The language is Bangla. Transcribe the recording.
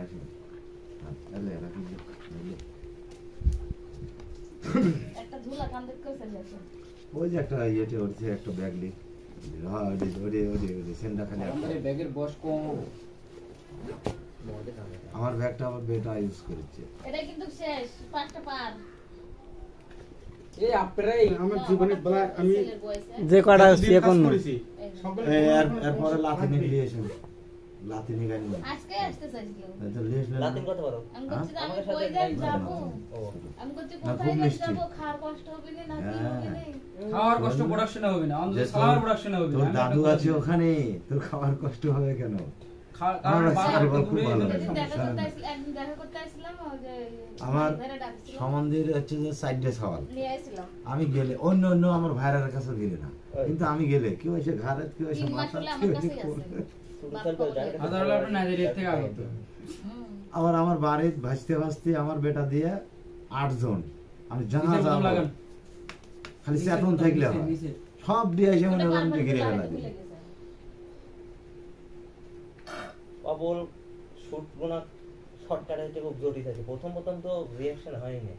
আসেন এলে রাখি একটা ঝুলা কান দেখতে চলে ওই যে একটা ইয়েতে উঠছে একটা ব্যাগ লি হ্যাঁ ওরে সেন্ডা খালি আমাদের ব্যাগের বয়স কম আমার ব্যাগটা আমার বেটা ইউজ করেছে এটা কিন্তু শেষ পাঁচটা পার এই আপনারাই আমার জীবনে বলা আমি যে কটা সে কোন এরপরে লাথি নিয়ে লাথি নিয়ে গেল আজকে আসতে চাইছিল লাতিন কত বড় আমি বলছি আমি কই যাব আমি বলছি কোথায় যাব খাওয়ার কষ্ট হবে না কি হবে না খাওয়ার কষ্ট প্রোডাকশন হবে না অন্তত খাওয়ার প্রোডাকশন হবে তোর দাদু আছে ওখানে তোর খাওয়ার কষ্ট হবে কেন আমার সম্বন্ধের হচ্ছে যে সাইডে সওয়াল আমি গেলে অন্য অন্য আমার ভাইরার কাছে গেলে না কিন্তু আমি গেলে কি হয়েছে ঘাড়ে কি হয়েছে মাথা আবার আমার বাড়ির ভাসতে ভাসতে আমার বেটা দিয়ে 8 জন আমি জানা যাব খালি চেতন থাকলে সব দিয়ে এসে মনে করেন যে ঘিরে ফেলা দিই অবল শুট গুনা শর্টকাটে খুব জটিল আছে প্রথম তো রিঅ্যাকশন হয়নি